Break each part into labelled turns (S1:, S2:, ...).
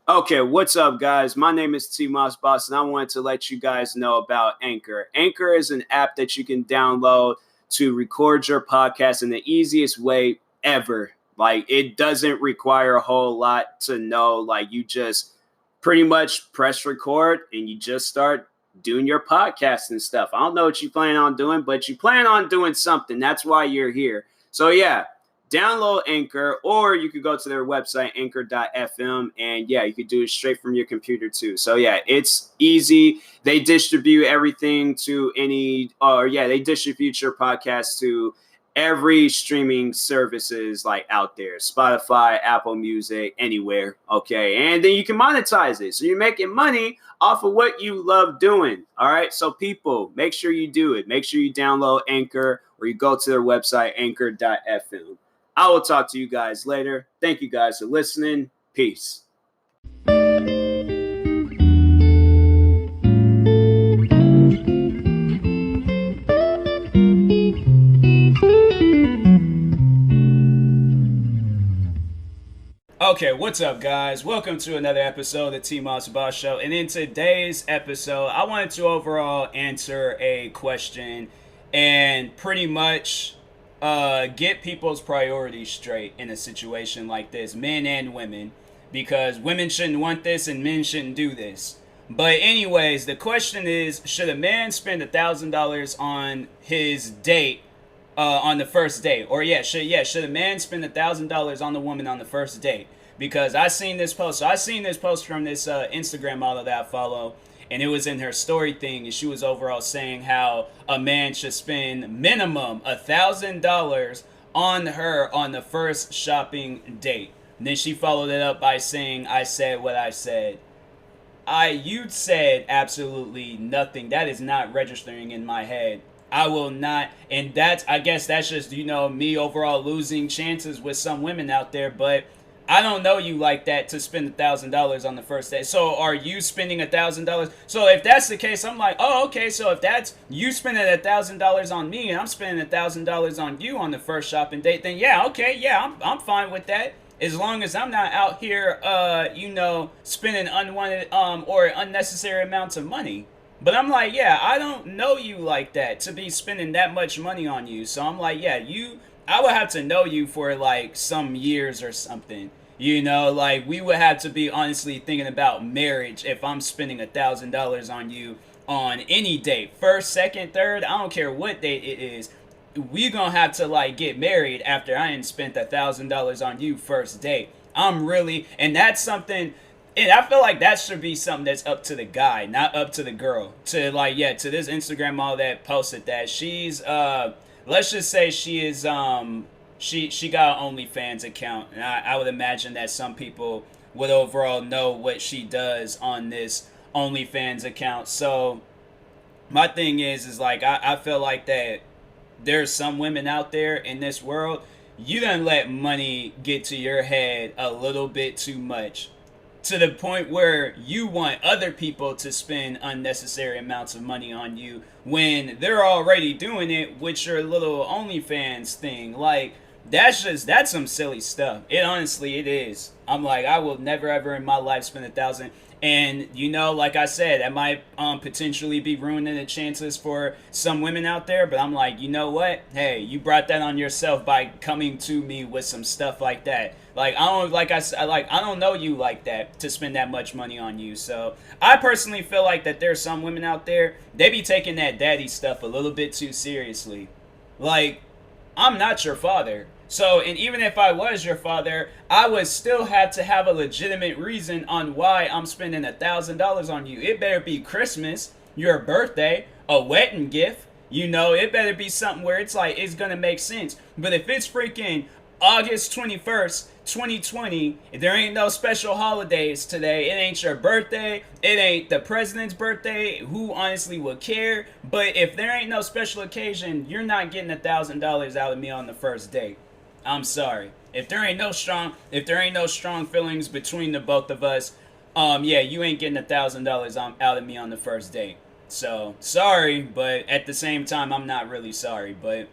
S1: Okay, what's up, guys? My name is TMossBoss, and I wanted to let you guys know about Anchor. Anchor is an app that you can download to record your podcast in the easiest way ever. Like, it doesn't require a whole lot to know. Like, you just pretty much press record and you just start doing your podcast and stuff. I don't know what you plan on doing, but you plan on doing something. That's why you're here. So, yeah, download Anchor, or you could go to their website, anchor.fm, and yeah, you could do it straight from your computer too. So yeah, it's easy. They distribute everything to they distribute your podcast to every streaming services like out there, Spotify, Apple Music, anywhere. Okay, and then you can monetize it, so you're making money off of what you love doing. All right, so people, make sure you do it. Make sure you download Anchor, or you go to their website, anchor.fm. I will talk to you guys later. Thank you guys for listening. Peace. Okay, what's up, guys? Welcome to another episode of the TMossBoss Show. And in today's episode, I wanted to overall answer a question and pretty much get people's priorities straight in a situation like this, men and women, because women shouldn't want this and men shouldn't do this. But anyways, the question is, should a man spend $1,000 on his date on the first date? Or should a man spend $1,000 on the woman on the first date? Because I seen this post. So I seen this post from this Instagram model that I follow, and it was in her story thing, and she was overall saying how a man should spend minimum $1,000 on her on the first shopping date. And then she followed it up by saying, "I said what I said." You said absolutely nothing. That is not registering in my head. I will not, and I guess that's just, me overall losing chances with some women out there, but I don't know you like that to spend $1,000 on the first day. So are you spending $1,000? So if that's the case, I'm like, oh, okay. So if that's you spending $1,000 on me and I'm spending $1,000 on you on the first shopping date, then yeah, okay, yeah, I'm fine with that. As long as I'm not out here, spending unwanted or unnecessary amounts of money. But I'm like, yeah, I don't know you like that to be spending that much money on you. So I'm like, yeah, I would have to know you for like some years or something. Like we would have to be honestly thinking about marriage if I'm spending $1,000 on you on any date. First, second, third, I don't care what date it is. We gonna have to like get married after I ain't spent $1,000 on you first date. And that's something. And I feel like that should be something that's up to the guy, not up to the girl. To this Instagram model that posted that, she's let's just say she is she got an OnlyFans account, and I would imagine that some people would overall know what she does on this OnlyFans account. So my thing is like I feel like that there's some women out there in this world, you done let money get to your head a little bit too much, to the point where you want other people to spend unnecessary amounts of money on you when they're already doing it with your little OnlyFans thing. Like, that's some silly stuff. It is. I'm like, I will never ever in my life spend $1,000. And like I said, that might potentially be ruining the chances for some women out there. But I'm like, you know what? Hey, you brought that on yourself by coming to me with some stuff like that. Like I don't know you like that to spend that much money on you. So I personally feel like that there's some women out there, they be taking that daddy stuff a little bit too seriously. Like, I'm not your father. So, and even if I was your father, I would still have to have a legitimate reason on why I'm spending $1,000 on you. It better be Christmas, your birthday, a wedding gift. It better be something where it's like, it's gonna make sense. But if it's freaking August 21st, 2020, there ain't no special holidays today. It ain't your birthday. It ain't the president's birthday. Who honestly would care? But if there ain't no special occasion, you're not getting $1,000 out of me on the first date. I'm sorry. If there ain't no strong feelings between the both of us, you ain't getting $1,000 out of me on the first date. So sorry, but at the same time, I'm not really sorry. But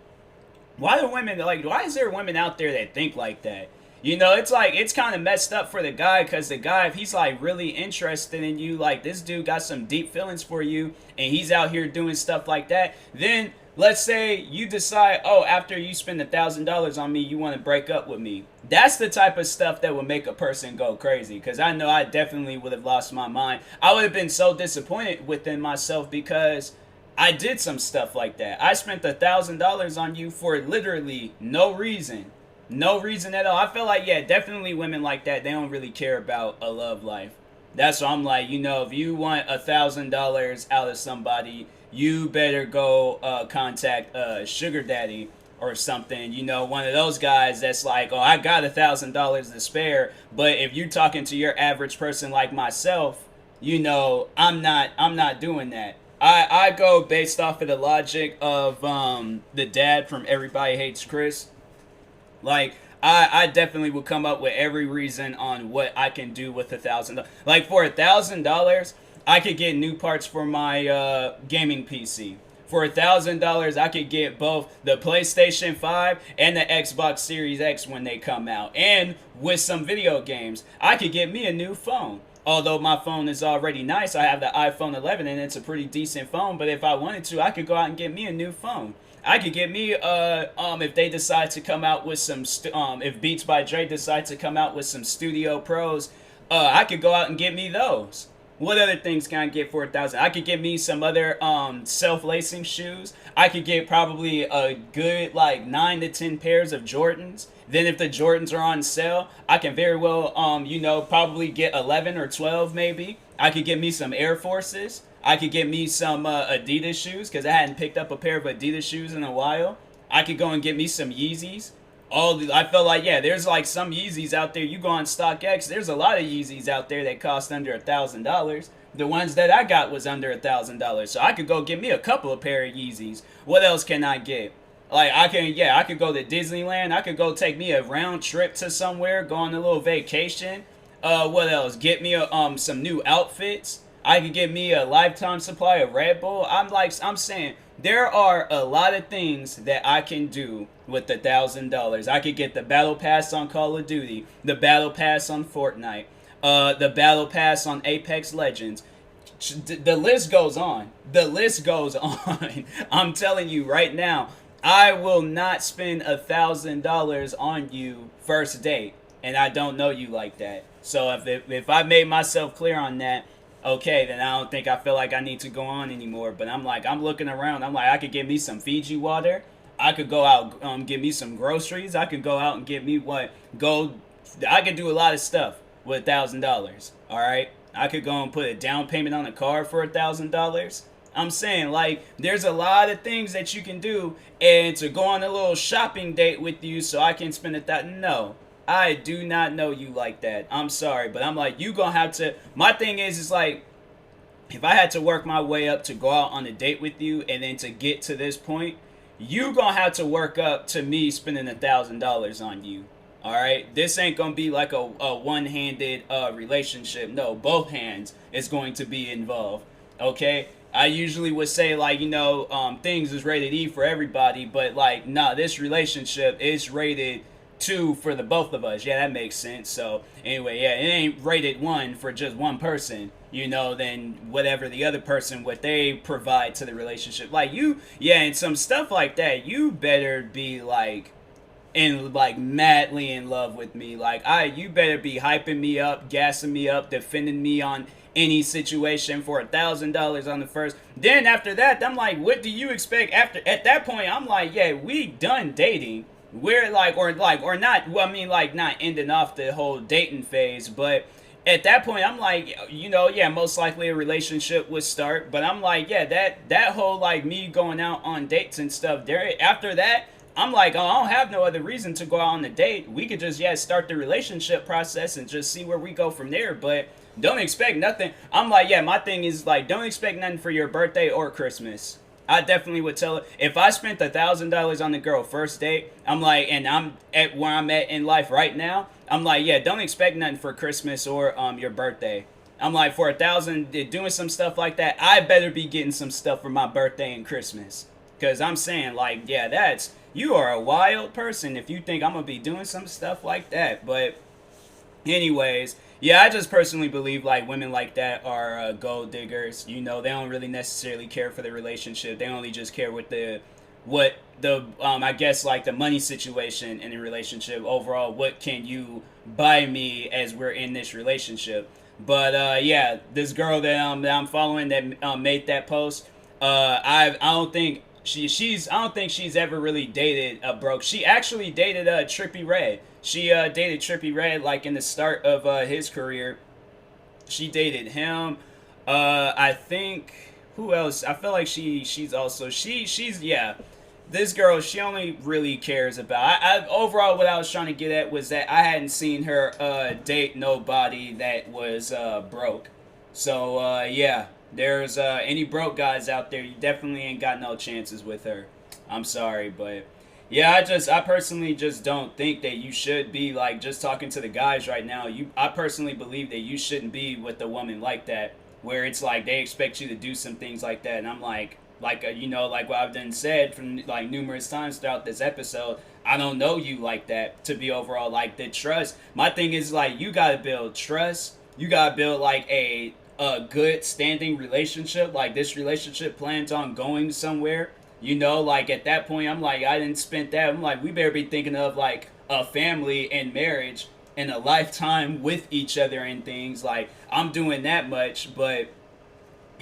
S1: why is there women out there that think like that? You know, it's like it's kind of messed up for the guy, because the guy, if he's like really interested in you, like this dude got some deep feelings for you, and he's out here doing stuff like that, then let's say you decide, oh, after you spend $1,000 on me, you want to break up with me. That's the type of stuff that would make a person go crazy. Because I know I definitely would have lost my mind. I would have been so disappointed within myself, because I did some stuff like that. I spent $1,000 on you for literally no reason. No reason at all. I feel like, yeah, definitely women like that, they don't really care about a love life. That's why I'm like, you know, if you want $1,000 out of somebody, you better go contact sugar daddy or something. You know, one of those guys that's like, oh, I got $1,000 to spare. But if you're talking to your average person like myself, you know, I'm not doing that. I go based off of the logic of the dad from Everybody Hates Chris. Like, I definitely would come up with every reason on what I can do with $1,000. Like, for $1,000, I could get new parts for my gaming PC. For $1,000, I could get both the PlayStation 5 and the Xbox Series X when they come out. And with some video games, I could get me a new phone. Although my phone is already nice, I have the iPhone 11 and it's a pretty decent phone. But if I wanted to, I could go out and get me a new phone. I could get me if they decide to come out with some if Beats by Dre decide to come out with some Studio Pros, I could go out and get me those. What other things can I get for $1,000? I could get me some other self-lacing shoes. I could get probably a good like 9 to 10 pairs of Jordans. Then if the Jordans are on sale, I can very well you know, probably get 11 or 12 maybe. I could get me some Air Forces. I could get me some Adidas shoes, because I hadn't picked up a pair of Adidas shoes in a while. I could go and get me some Yeezys. I felt like, yeah, there's like some Yeezys out there. You go on StockX, there's a lot of Yeezys out there that cost under $1,000. The ones that I got was under $1,000. So I could go get me a couple of pair of Yeezys. What else can I get? Like, I could go to Disneyland. I could go take me a round trip to somewhere, go on a little vacation. What else? Get me some new outfits. I could get me a lifetime supply of Red Bull. I'm saying there are a lot of things that I can do with $1,000. I could get the Battle Pass on Call of Duty, the Battle Pass on Fortnite, the Battle Pass on Apex Legends. The list goes on. The list goes on. I'm telling you right now, I will not spend $1,000 on you first date, and I don't know you like that. So if I made myself clear on that, okay, then I don't think I feel like I need to go on anymore. But I'm looking around. I'm like, I could get me some Fiji water. I could go out, get me some groceries. I could go out and get me I could do a lot of stuff with $1,000. All right, I could go and put a down payment on a car for $1,000. I'm saying, like, there's a lot of things that you can do, and to go on a little shopping date with you so I can spend no. I do not know you like that. I'm sorry, but I'm like, you gonna have to. My thing is like, if I had to work my way up to go out on a date with you, and then to get to this point, you gonna have to work up to me spending $1,000 on you. All right, this ain't gonna be like a one-handed relationship. No, both hands is going to be involved. Okay, I usually would say like, you know, things is rated E for everybody, but like, nah, this relationship is rated 2 for the both of us. Yeah, that makes sense. So anyway, yeah, it ain't rated 1 for just one person, you know, then whatever the other person, what they provide to the relationship. Like you, yeah, and some stuff like that, you better be like madly in love with me. Like you better be hyping me up, gassing me up, defending me on any situation for $1,000 on the first. Then after that, I'm like, what do you expect after? At that point, I'm like, yeah, we done dating. We're like, or not, well, I mean, like, not ending off the whole dating phase, but at that point, I'm like, you know, yeah, most likely a relationship would start, but I'm like, yeah, that whole, like, me going out on dates and stuff, there, after that, I'm like, oh, I don't have no other reason to go out on a date. We could just, yeah, start the relationship process and just see where we go from there, but don't expect nothing. I'm like, yeah, my thing is, like, don't expect nothing for your birthday or Christmas. I definitely would tell her, if I spent $1,000 on the girl first date, I'm like, and I'm at where I'm at in life right now, I'm like, yeah, don't expect nothing for Christmas or your birthday. I'm like, for $1,000, doing some stuff like that, I better be getting some stuff for my birthday and Christmas. Because I'm saying, like, yeah, you are a wild person if you think I'm gonna be doing some stuff like that. But anyways, yeah, I just personally believe like women like that are gold diggers. You know, they don't really necessarily care for the relationship. They only just care with the I guess like the money situation in a relationship overall. What can you buy me as we're in this relationship? But yeah, this girl that I'm following that made that post, I don't think she's I don't think she's ever really dated a broke. She actually dated Trippie Redd. She dated Trippie Redd like in the start of his career. She dated him. I think who else? I feel like she's also she's yeah. This girl, she only really cares about. I overall, what I was trying to get at was that I hadn't seen her date nobody that was broke. So yeah, there's any broke guys out there, you definitely ain't got no chances with her. I'm sorry, but yeah, I personally just don't think that you should be like just talking to the guys right now. I personally believe that you shouldn't be with a woman like that, where it's like they expect you to do some things like that, and I'm like you know, like what I've done said from like numerous times throughout this episode, I don't know you like that to be overall like the trust. My thing is like you gotta build trust. You gotta build like a good standing relationship. Like this relationship plans on going somewhere. You know, like at that point, I'm like I didn't spend that. I'm like we better be thinking of like a family and marriage and a lifetime with each other and things. Like I'm doing that much, but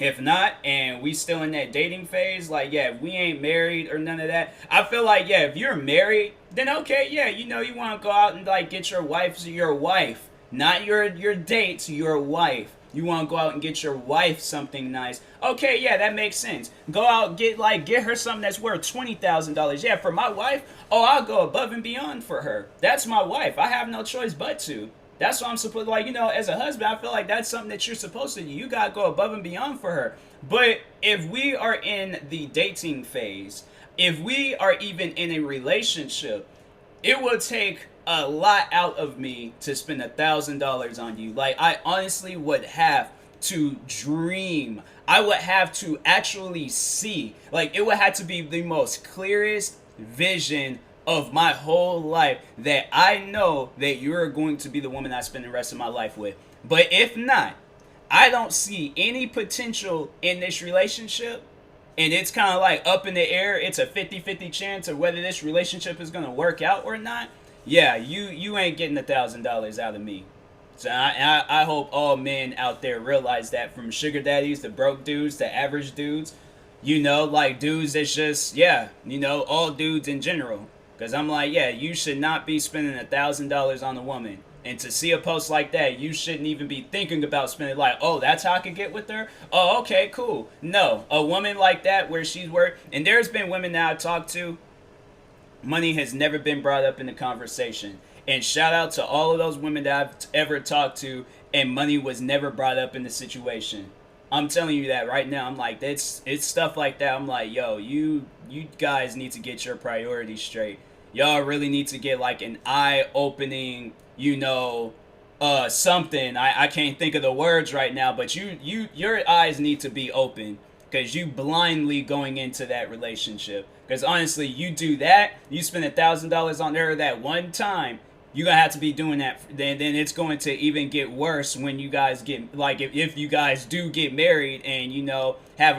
S1: if not, and we still in that dating phase, like yeah, if we ain't married or none of that, I feel like yeah, if you're married, then okay, yeah, you know you want to go out and like get your wife, not your dates, your wife. You want to go out and get your wife something nice. Okay, yeah, that makes sense. Go out get her something that's worth $20,000. Yeah, for my wife, oh, I'll go above and beyond for her. That's my wife. I have no choice but to. That's what I'm supposed to, like, you know, as a husband, I feel like that's something that you're supposed to do. You gotta go above and beyond for her. But if we are in the dating phase, if we are even in a relationship, it will take a lot out of me to spend $1,000 on you. Like, I honestly would have to dream. I would have to actually see. Like, it would have to be the most clearest vision of my whole life that I know that you're going to be the woman I spend the rest of my life with. But if not, I don't see any potential in this relationship, and it's kind of like up in the air. It's a 50-50 chance of whether this relationship is going to work out or not. Yeah, you ain't getting $1,000 out of me. So I hope all men out there realize that, from sugar daddies to broke dudes to average dudes, you know, like dudes that's just, yeah, you know, all dudes in general. Because I'm like, yeah, you should not be spending $1,000 on a woman. And to see a post like that, you shouldn't even be thinking about spending, like, oh, that's how I could get with her? Oh, okay, cool. No, a woman like that where she's worth, and there's been women that I've talked to, money has never been brought up in the conversation. And shout out to all of those women that I've ever talked to, and money was never brought up in the situation. I'm telling you that right now. I'm like, it's stuff like that. I'm like, yo, you guys need to get your priorities straight. Y'all really need to get like an eye-opening, you know, something. I can't think of the words right now, but your eyes need to be open, because you blindly going into that relationship. Because honestly, you do that, you spend $1,000 on her that one time, you're gonna have to be doing that. Then it's going to even get worse when you guys get, like, if you guys do get married and, you know, have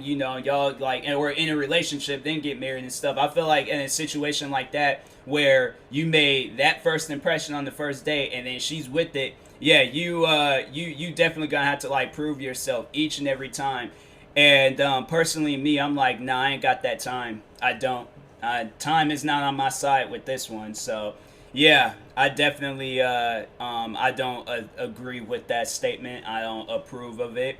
S1: you know, y'all like, or in a relationship, then get married and stuff. I feel like in a situation like that where you made that first impression on the first date and then she's with it, yeah, you definitely gonna have to like prove yourself each and every time. And personally, me, I'm like, nah, I ain't got that time. I don't. Time is not on my side with this one. So yeah, I definitely I don't agree with that statement. I don't approve of it.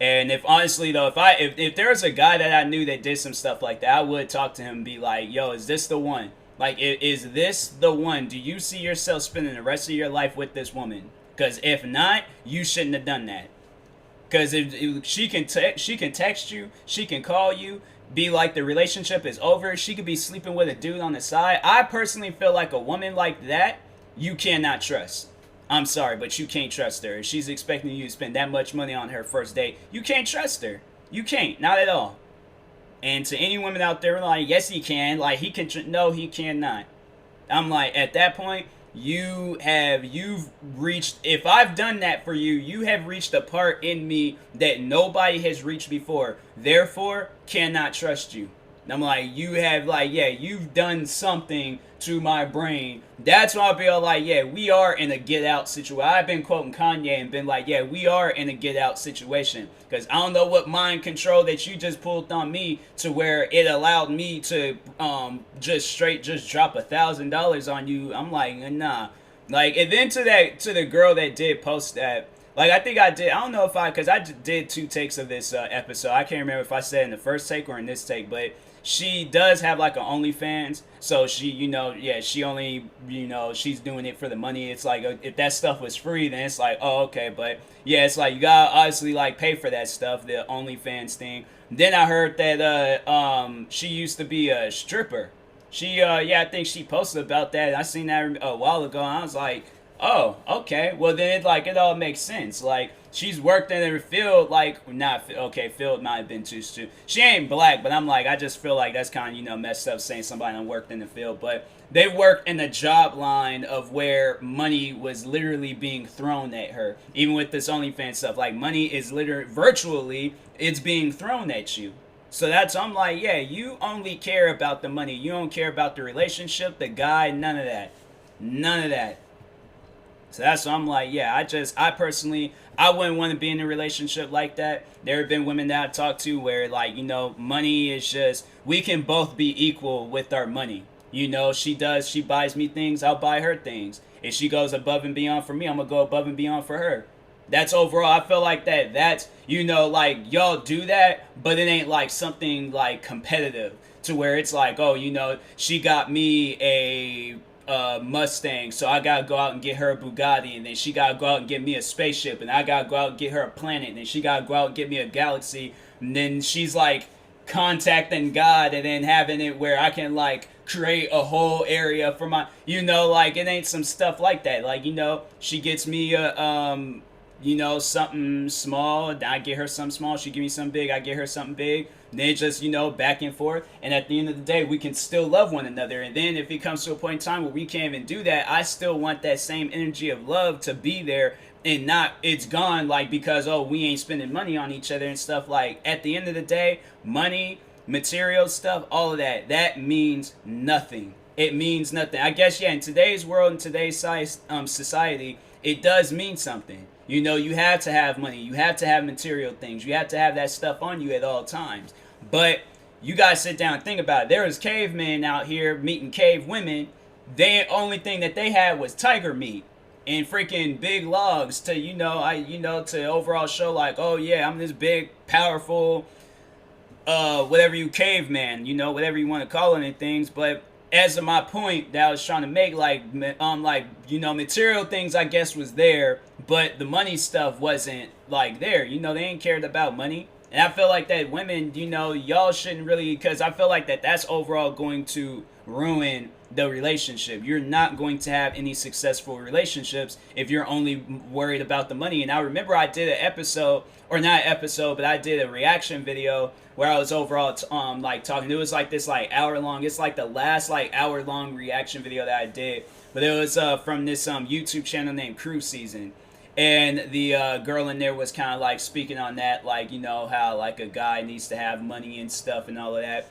S1: And if honestly though, if there was a guy that I knew that did some stuff like that, I would talk to him and be like, yo, is this the one? Like, is this the one? Do you see yourself spending the rest of your life with this woman? Because if not, you shouldn't have done that. Because if she can text you, she can call you, be like the relationship is over. She could be sleeping with a dude on the side. I personally feel like a woman like that, you cannot trust. I'm sorry, but you can't trust her. If she's expecting you to spend that much money on her first date, you can't trust her. You can't, not at all. And to any women out there, like, yes, he can. Like, he can. No, he cannot. I'm like, at that point, you've reached. If I've done that for you, you have reached a part in me that nobody has reached before. Therefore, cannot trust you. I'm like, you have, like, yeah, you've done something to my brain. That's why I'll be all like, yeah, we are in a get out situation. I've been quoting Kanye and been like, yeah, we are in a get out situation. Because I don't know what mind control that you just pulled on me to where it allowed me to just drop $1,000 on you. I'm like, nah. Like, and then to the girl that did post that, like, I think I did. I don't know if because I did 2 takes of this episode. I can't remember if I said in the first take or in this take, but she does have like an OnlyFans. So she, yeah, she only, she's doing it for the money. It's like, if that stuff was free, then it's like, oh, okay. But yeah, it's like, you gotta obviously like pay for that stuff, the OnlyFans thing. Then I heard that she used to be a stripper. She, yeah, I think she posted about that. I seen that a while ago. And I was like, oh, okay. Well, then it all makes sense. Like, she's worked in her field, like, not, okay, field might have been too. She ain't black, but I'm like, I just feel like that's kind of, messed up saying somebody done worked in the field. But they worked in the job line of where money was literally being thrown at her. Even with this OnlyFans stuff, like, money is literally, virtually, it's being thrown at you. So I'm like, yeah, you only care about the money. You don't care about the relationship, the guy, none of that. None of that. So that's what I'm like, yeah, I personally, I wouldn't want to be in a relationship like that. There have been women that I've talked to where, like, money is just, we can both be equal with our money. She buys me things, I'll buy her things. If she goes above and beyond for me, I'm going to go above and beyond for her. That's overall, I feel like that's, like, y'all do that, but it ain't like something like competitive to where it's like, oh, she got me a Mustang, so I gotta go out and get her a Bugatti, and then she gotta go out and get me a spaceship, and I gotta go out and get her a planet, and then she gotta go out and get me a galaxy, and then she's like contacting God and then having it where I can like create a whole area for my, like, it ain't some stuff like that. Like, she gets me a something small, I get her something small, she give me something big, I get her something big. And then just, back and forth. And at the end of the day, we can still love one another. And then if it comes to a point in time where we can't even do that, I still want that same energy of love to be there and not, it's gone, like, because, oh, we ain't spending money on each other and stuff. Like, at the end of the day, money, material stuff, all of that means nothing. It means nothing. I guess, yeah, in today's world, in today's society, it does mean something. You have to have money. You have to have material things. You have to have that stuff on you at all times. But you guys sit down and think about it. There was cavemen out here meeting cave women. The only thing that they had was tiger meat and freaking big logs to, to overall show like, oh yeah, I'm this big, powerful, whatever you caveman, whatever you want to call it and things. But as of my point that I was trying to make, material things I guess was there, but the money stuff wasn't like there. They ain't cared about money. And I feel like that women, y'all shouldn't really, because I feel like that's overall going to ruin the relationship. You're not going to have any successful relationships if you're only worried about the money. And I remember I did an episode, or not an episode, but I did a reaction video where I was overall talking. It was like this hour long. It's like the last hour long reaction video that I did, but it was from this YouTube channel named Crew Season. And the girl in there was kind of like speaking on that, how like a guy needs to have money and stuff and all of that.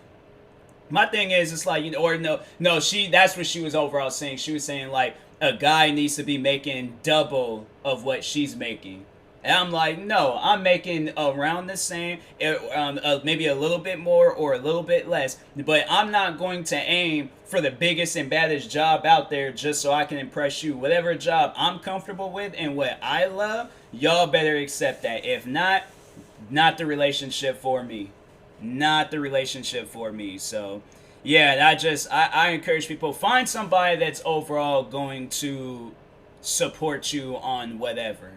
S1: My thing is, it's like, that's what she was overall saying. She was saying like a guy needs to be making double of what she's making. And I'm like, no, I'm making around the same, maybe a little bit more or a little bit less. But I'm not going to aim for the biggest and baddest job out there just so I can impress you. Whatever job I'm comfortable with and what I love, y'all better accept that. If not, not the relationship for me. Not the relationship for me. So, yeah, I encourage people, find somebody that's overall going to support you on whatever.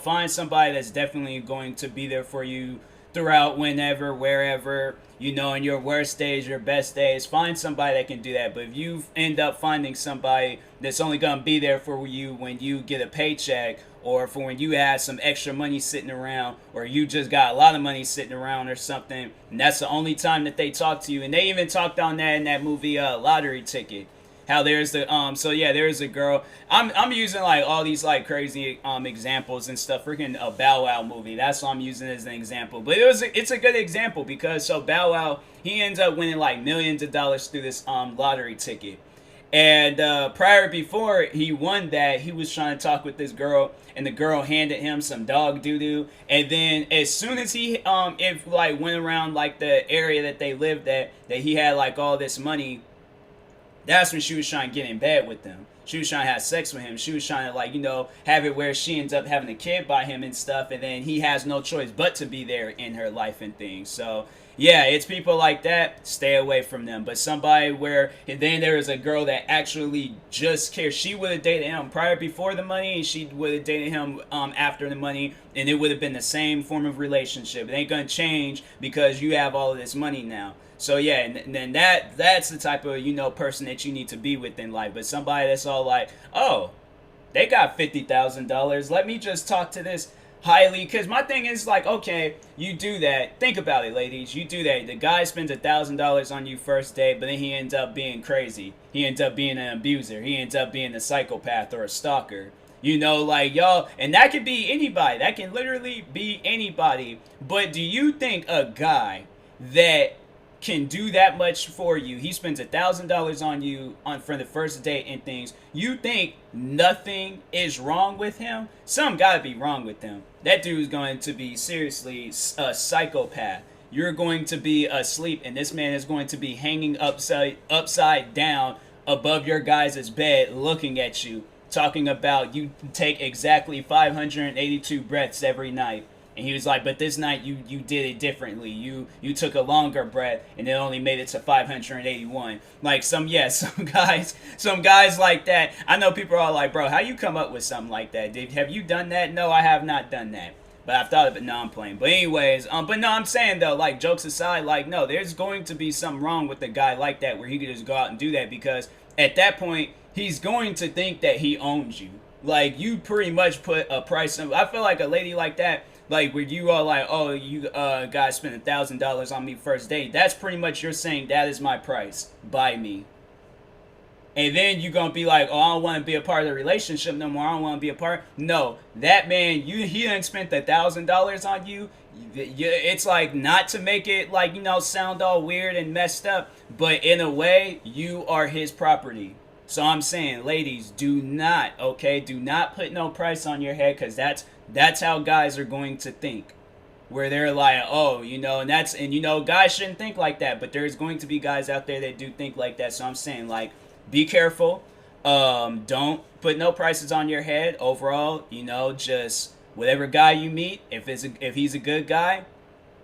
S1: Find somebody that's definitely going to be there for you throughout whenever, wherever, in your worst days, your best days. Find somebody that can do that. But if you end up finding somebody that's only going to be there for you when you get a paycheck, or for when you have some extra money sitting around, or you just got a lot of money sitting around or something, and that's the only time that they talk to you. And they even talked on that in that movie, Lottery Ticket. How there's the there's a girl. I'm using like all these like crazy examples and stuff. Freaking a Bow Wow movie. That's what I'm using as an example. But it's a good example because so Bow Wow, he ends up winning like millions of dollars through this lottery ticket. And before he won that, he was trying to talk with this girl, and the girl handed him some dog doo doo. And then as soon as he went around like the area that they lived at, that he had like all this money. That's when she was trying to get in bed with him. She was trying to have sex with him. She was trying to, have it where she ends up having a kid by him and stuff. And then he has no choice but to be there in her life and things. So, yeah, it's people like that. Stay away from them. But somebody where, and then there is a girl that actually just cares. She would have dated him before the money, and she would have dated him after the money. And it would have been the same form of relationship. It ain't going to change because you have all of this money now. So yeah, and then that's the type of person that you need to be with in life. But somebody that's all like, oh, they got $50,000. Let me just talk to this highly, because my thing is like, okay, you do that. Think about it, ladies. You do that. The guy spends $1,000 on you first date, but then he ends up being crazy. He ends up being an abuser. He ends up being a psychopath or a stalker. Y'all, and that could be anybody. That can literally be anybody. But do you think a guy that can do that much for you, he spends $1,000 on you for the first date and things, you think nothing is wrong with him? Something gotta be wrong with him. That dude's going to be seriously a psychopath. You're going to be asleep, and this man is going to be hanging upside down above your guys' bed looking at you, talking about you take exactly 582 breaths every night. And he was like, but this night you did it differently. You took a longer breath and it only made it to 581. Like some guys like that. I know people are like, bro, how you come up with something like that? Have you done that? No, I have not done that. But I've thought of it. No, I'm playing. But anyways, but no, I'm saying though, like jokes aside, like no, there's going to be something wrong with a guy like that where he could just go out and do that, because at that point he's going to think that he owns you. Like you pretty much put a price on. I feel like a lady like that. Like, where you are like, oh, you guys spent $1,000 on me first date. That's pretty much you're saying that is my price. Buy me. And then you're going to be like, oh, I don't want to be a part of the relationship no more. I don't want to be a part. No, that man, he done spent $1,000 on you. It's like, not to make it like, sound all weird and messed up. But in a way, you are his property. So I'm saying, ladies, do not put no price on your head, because that's how guys are going to think. Where they're like, oh, and guys shouldn't think like that, but there's going to be guys out there that do think like that. So I'm saying, like, be careful. Don't put no prices on your head. Overall, just whatever guy you meet, if he's a good guy,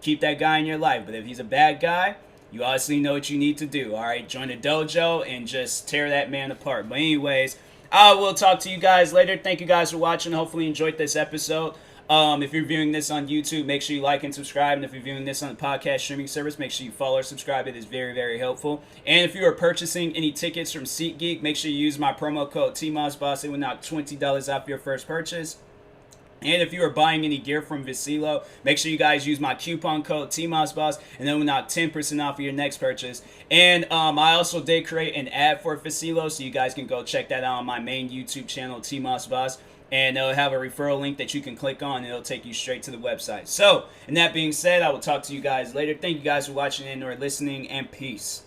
S1: keep that guy in your life. But if he's a bad guy, you obviously know what you need to do. All right, join a dojo and just tear that man apart. But anyways, I will talk to you guys later. Thank you guys for watching. Hopefully you enjoyed this episode. If you're viewing this on YouTube, make sure you like and subscribe. And if you're viewing this on the podcast streaming service, make sure you follow or subscribe. It is very, very helpful. And if you are purchasing any tickets from SeatGeek, make sure you use my promo code TMossBoss. It will knock $20 off your first purchase. And if you are buying any gear from Vecilo, make sure you guys use my coupon code TMossBoss, and then we'll knock 10% off of your next purchase. And I also did create an ad for Vecilo, so you guys can go check that out on my main YouTube channel, TMossBoss. And it'll have a referral link that you can click on, and it'll take you straight to the website. So, and that being said, I will talk to you guys later. Thank you guys for watching and or listening, and peace.